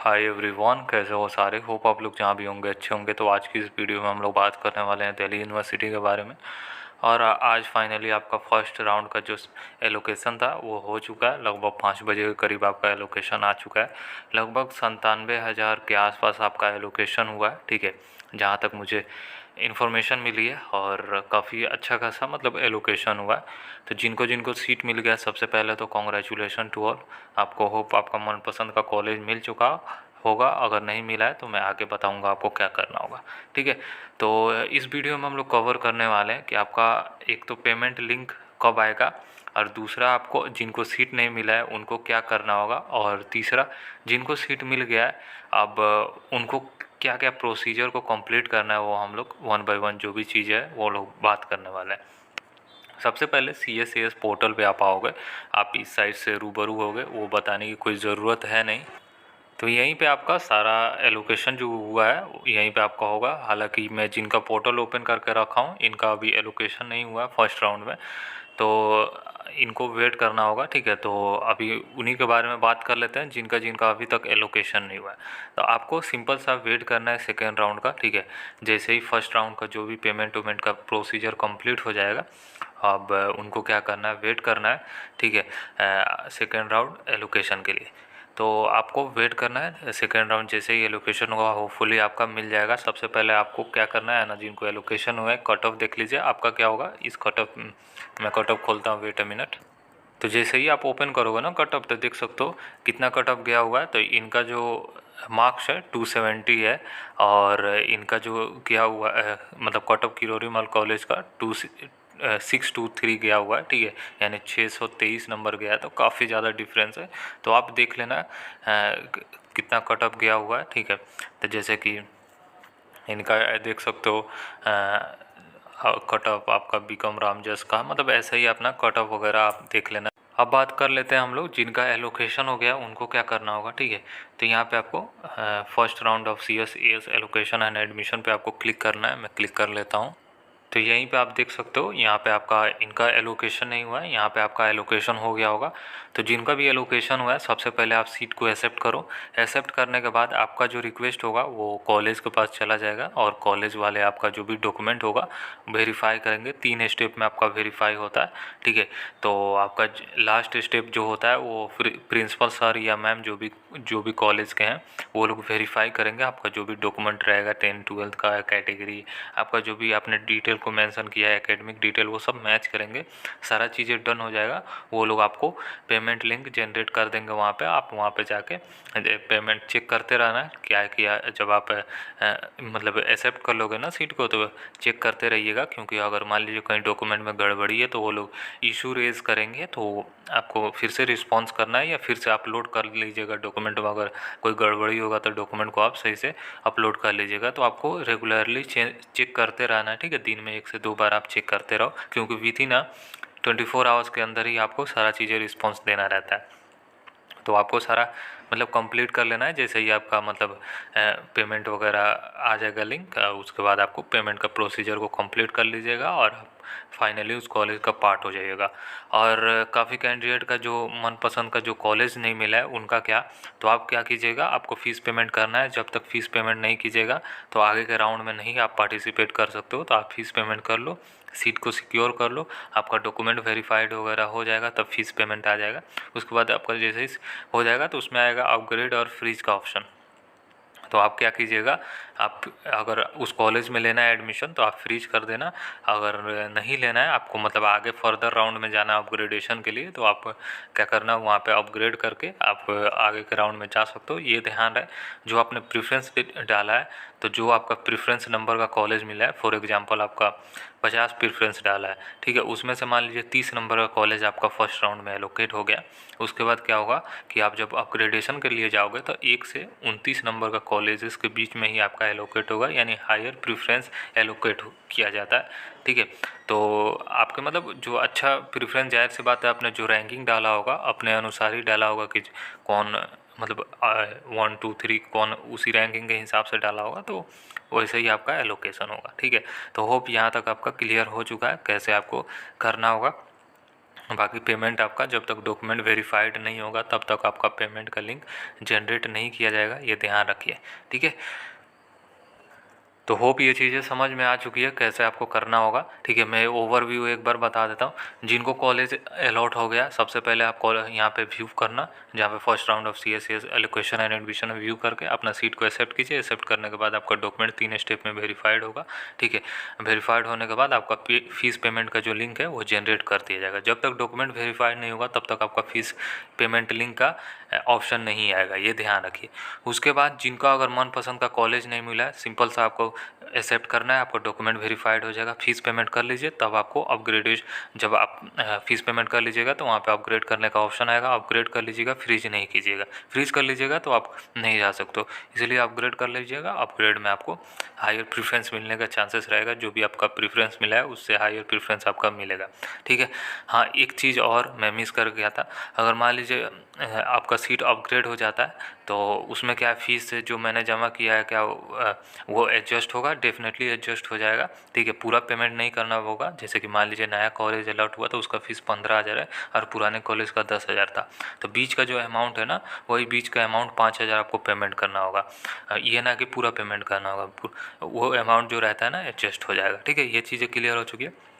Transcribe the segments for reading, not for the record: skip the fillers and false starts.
Hi everyone, कैसे हो सारे। होप आप लोग जहाँ भी होंगे अच्छे होंगे। तो आज की इस वीडियो में हम लोग बात करने वाले हैं दिल्ली यूनिवर्सिटी के बारे में। और आज फाइनली आपका फर्स्ट राउंड का जो एलोकेशन था वो हो चुका है। लगभग 5 बजे के करीब आपका एलोकेशन आ चुका है। लगभग 97,000 के आसपास आपका एलोकेशन हुआ है। ठीक है, जहाँ तक मुझे इन्फॉर्मेशन मिली है, और काफ़ी अच्छा खासा मतलब एलोकेशन हुआ है। तो जिनको जिनको सीट मिल गया, सबसे पहले तो कॉन्ग्रेचुलेशन टू ऑल। आपको होप आपका मनपसंद का कॉलेज मिल चुका होगा। अगर नहीं मिला है तो मैं आगे बताऊंगा आपको क्या करना होगा। ठीक है, तो इस वीडियो में हम लोग कवर करने वाले हैं कि आपका एक तो पेमेंट लिंक कब आएगा, और दूसरा आपको जिनको सीट नहीं मिला है उनको क्या करना होगा, और तीसरा जिनको सीट मिल गया है अब उनको क्या क्या प्रोसीजर को कंप्लीट करना है, वो हम लोग वन बाय वन जो भी चीज़ें है वो लोग बात करने वाले हैं। सबसे पहले CSAS पोर्टल पे आप आओगे, आप इस साइट से रूबरू होगे, वो बताने की कोई ज़रूरत है नहीं। तो यहीं पे आपका सारा एलोकेशन जो हुआ है यहीं पे आपका होगा। हालांकि मैं जिनका पोर्टल ओपन करके रखा हूँ इनका अभी एलोकेशन नहीं हुआ है फर्स्ट राउंड में, तो इनको वेट करना होगा। ठीक है, तो अभी उन्हीं के बारे में बात कर लेते हैं जिनका जिनका अभी तक एलोकेशन नहीं हुआ है। तो आपको सिंपल सा वेट करना है सेकेंड राउंड का। ठीक है, जैसे ही फर्स्ट राउंड का जो भी पेमेंट वेमेंट का प्रोसीजर कंप्लीट हो जाएगा, अब उनको क्या करना है, वेट करना है। ठीक है, सेकेंड राउंड एलोकेशन के लिए तो आपको वेट करना है। सेकेंड राउंड जैसे ही एलोकेशन होगा होपफुली आपका मिल जाएगा। सबसे पहले आपको क्या करना है ना, जिनको एलोकेशन हुआ है कट ऑफ देख लीजिए आपका क्या होगा। इस कट ऑफ मैं कट ऑफ खोलता हूँ, वेट अ मिनट। तो जैसे ही आप ओपन करोगे ना कट ऑफ, तो देख सकते हो कितना कट ऑफ गया हुआ है। तो इनका जो मार्क्स है 270 है, और इनका जो गया हुआ है मतलब कट ऑफ किरोरीमल कॉलेज का 623 गया हुआ है। ठीक है, यानी 623 नंबर गया है, तो काफ़ी ज़्यादा डिफरेंस है। तो आप देख लेना कितना कट ऑफ गया हुआ है। ठीक है, तो जैसे कि इनका देख सकते हो कट ऑफ आपका बीकॉम रामजस का, मतलब ऐसा ही अपना कट ऑफ वगैरह आप देख लेना। अब बात कर लेते हैं हम लोग जिनका एलोकेशन हो गया उनको क्या करना होगा। ठीक है, तो यहाँ पे आपको first round of CSAS allocation and admission पे आपको क्लिक करना है। मैं क्लिक कर लेता हूँ। तो यहीं पे आप देख सकते हो यहाँ पे आपका इनका एलोकेशन नहीं हुआ है, यहाँ पे आपका एलोकेशन हो गया होगा। तो जिनका भी एलोकेशन हुआ है सबसे पहले आप सीट को एक्सेप्ट करो। एक्सेप्ट करने के बाद आपका जो रिक्वेस्ट होगा वो कॉलेज के पास चला जाएगा, और कॉलेज वाले आपका जो भी डॉक्यूमेंट होगा वेरीफाई करेंगे। 3 स्टेप में आपका वेरीफाई होता है। ठीक है, तो आपका लास्ट स्टेप जो होता है वो प्रिंसिपल सर या मैम जो भी कॉलेज के हैं वो लोग वेरीफाई करेंगे आपका जो भी डॉक्यूमेंट रहेगा, 10-12 का कैटेगरी, आपका जो भी आपने डिटेल को मेंशन किया है, एकेडमिक डिटेल, वो सब मैच करेंगे। सारा चीज़ें डन हो जाएगा। वो लोग आपको पेमेंट लिंक जनरेट कर देंगे वहाँ पे। आप वहाँ पे जाके पेमेंट चेक करते रहना है क्या है किया। जब आप मतलब एक्सेप्ट कर लोगे ना सीट को, तो चेक करते रहिएगा, क्योंकि अगर मान लीजिए कहीं डॉक्यूमेंट में गड़बड़ी है तो वो लोग इशू रेज़ करेंगे, तो आपको फिर से रिस्पॉन्स करना है या फिर से अपलोड कर लीजिएगा डॉक्यूमेंट में। अगर कोई गड़बड़ी होगा तो डॉक्यूमेंट को आप सही से अपलोड कर लीजिएगा। तो आपको रेगुलरली चेक करते रहना है। ठीक है, दिन में 1 से 2 बार आप चेक करते रहो, क्योंकि विथिन 24 आवर्स के अंदर ही आपको सारा चीज़ें रिस्पॉन्स देना रहता है। तो आपको सारा मतलब कंप्लीट कर लेना है। जैसे ही आपका मतलब पेमेंट वगैरह आ जाएगा लिंक, उसके बाद आपको पेमेंट का प्रोसीजर को कंप्लीट कर लीजिएगा और फाइनली उस कॉलेज का पार्ट हो जाइएगा। और काफ़ी कैंडिडेट का जो मनपसंद का जो कॉलेज नहीं मिला है उनका क्या, तो आप क्या कीजिएगा, आपको फ़ीस पेमेंट करना है। जब तक फ़ीस पेमेंट नहीं कीजिएगा तो आगे के राउंड में नहीं आप पार्टिसिपेट कर सकते हो। तो आप फ़ीस पेमेंट कर लो, सीट को सिक्योर कर लो, आपका डॉक्यूमेंट वेरीफाइड वगैरह हो जाएगा, तब फीस पेमेंट आ जाएगा। उसके बाद आपका जैसे ही हो जाएगा तो उसमें आएगा अपग्रेड और फ्रीज का ऑप्शन। तो आप क्या कीजिएगा, आप अगर उस कॉलेज में लेना है एडमिशन तो आप फ्रीज कर देना। अगर नहीं लेना है आपको, मतलब आगे फर्दर राउंड में जाना अपग्रेडेशन के लिए, तो आप क्या करना, वहाँ पे अपग्रेड करके आप आगे के राउंड में जा सकते हो। ये ध्यान रहे, जो आपने प्रेफरेंस डाला है, तो जो आपका प्रेफरेंस नंबर का कॉलेज मिला है, फॉर एग्जांपल आपका 50 प्रेफरेंस डाला है, ठीक है, उसमें से मान लीजिए 30 नंबर का कॉलेज आपका फर्स्ट राउंड में एलोकेट हो गया। उसके बाद क्या होगा कि आप जब अपग्रेडेशन के लिए जाओगे तो 1 से 29 नंबर का कॉलेजेस के बीच में ही आपका एलोकेट होगा, यानी हायर प्रेफरेंस एलोकेट किया जाता है। ठीक है, तो आपके मतलब जो अच्छा प्रेफरेंस, जाहिर सी बात है आपने जो रैंकिंग डाला होगा अपने अनुसार ही डाला होगा कि कौन मतलब 1 2 3 कौन उसी रैंकिंग के हिसाब से डाला होगा, तो वैसे ही आपका एलोकेशन होगा। ठीक है, तो होप यहाँ तक आपका क्लियर हो चुका है कैसे आपको करना होगा। बाकी पेमेंट आपका जब तक डॉक्यूमेंट वेरीफाइड नहीं होगा तब तक आपका पेमेंट का लिंक जनरेट नहीं किया जाएगा, ये ध्यान रखिए, ठीक है। तो होप ये चीज़ें समझ में आ चुकी है कैसे आपको करना होगा, ठीक है। मैं ओवरव्यू एक बार बता देता हूँ। जिनको कॉलेज अलॉट हो गया, सबसे पहले आप कॉलेज यहाँ पे व्यू करना, जहाँ पे first round of CSCS allocation and admission view करके अपना सीट को एक्सेप्ट कीजिए। एक्सेप्ट करने के बाद आपका डॉक्यूमेंट 3 स्टेप में वेरीफाइड होगा, ठीक है। वेरीफाइड होने के बाद आपका फीस पेमेंट का जो लिंक है वो जनरेट कर दिया जाएगा। जब तक डॉक्यूमेंट वेरीफाइड नहीं होगा तब तक आपका फीस पेमेंट लिंक का ऑप्शन नहीं आएगा, ये ध्यान रखिए। उसके बाद जिनका अगर मनपसंद का कॉलेज नहीं मिला है, सिंपल सा आपको एक्सेप्ट करना है, आपका डॉक्यूमेंट वेरीफाइड हो जाएगा, फीस पेमेंट कर लीजिए, तब आपको अपग्रेडेज, जब आप फीस पेमेंट कर लीजिएगा तो वहाँ पे अपग्रेड करने का ऑप्शन आएगा, अपग्रेड कर लीजिएगा, फ्रीज नहीं कीजिएगा। फ्रीज कर लीजिएगा तो आप नहीं जा सकते, इसलिए अपग्रेड कर लीजिएगा। अपग्रेड में आपको हायर प्रेफरेंस मिलने का चांसेस रहेगा, जो भी आपका प्रेफरेंस मिला है उससे हायर प्रेफरेंस आपका मिलेगा, ठीक है। हाँ, एक चीज़ और मैं मिस कर गया था, अगर मान लीजिए आपका सीट अपग्रेड हो जाता है तो उसमें क्या फ़ीस जो मैंने जमा किया है क्या वो एडजस्ट होगा? डेफिनेटली एडजस्ट हो जाएगा, ठीक है। पूरा पेमेंट नहीं करना होगा। जैसे कि मान लीजिए नया कॉलेज अलॉट हुआ तो उसका फ़ीस 15,000 है और पुराने कॉलेज का 10,000 था, तो बीच का जो अमाउंट है ना, वही बीच का अमाउंट 5,000 आपको पेमेंट करना होगा। ये ना कि पूरा पेमेंट करना होगा, वो अमाउंट जो रहता है ना एडजस्ट हो जाएगा, ठीक है। ये चीज़ें क्लियर हो चुकी है।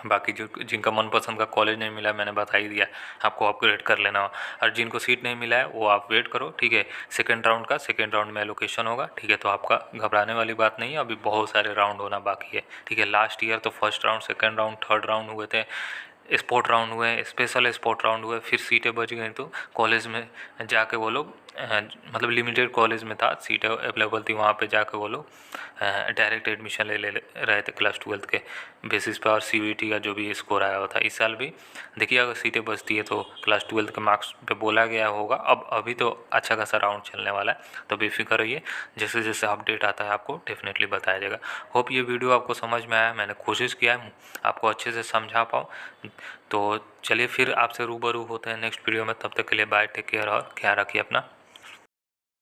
बाकी जो जिनका मनपसंद का कॉलेज नहीं मिला है, मैंने बता ही दिया, आपको अपग्रेड कर लेना हो। और जिनको सीट नहीं मिला है वो आप वेट करो, ठीक है। सेकंड राउंड में एलोकेशन होगा, ठीक है। तो आपका घबराने वाली बात नहीं है, अभी बहुत सारे राउंड होना बाकी है, ठीक है। लास्ट ईयर तो first round, second round, third round हुए थे, स्पोर्ट राउंड हुए, स्पेशल स्पोर्ट राउंड हुए, फिर सीटें बच गई तो कॉलेज में जाके वो लोग मतलब लिमिटेड कॉलेज में था, सीटें अवेलेबल थी, वहाँ पे जाके वो लोग डायरेक्ट एडमिशन ले रहे थे क्लास 12 के बेसिस पर, और CBT का जो भी स्कोर आया हुआ था। इस साल भी देखिए अगर सीटें बचती है तो क्लास 12 के मार्क्स पे बोला गया होगा। अब अभी तो अच्छा खासा राउंड चलने वाला है, तो बेफिक्र रहिए, जैसे जैसे अपडेट आता है आपको डेफिनेटली बताया जाएगा। होप ये वीडियो आपको समझ में आया, मैंने कोशिश किया है आपको अच्छे से समझा पाऊँ। तो चलिए फिर आपसे रूबरू होते हैं नेक्स्ट वीडियो में, तब तक के लिए बाय, टेक केयर और ख्याल रखिए अपना।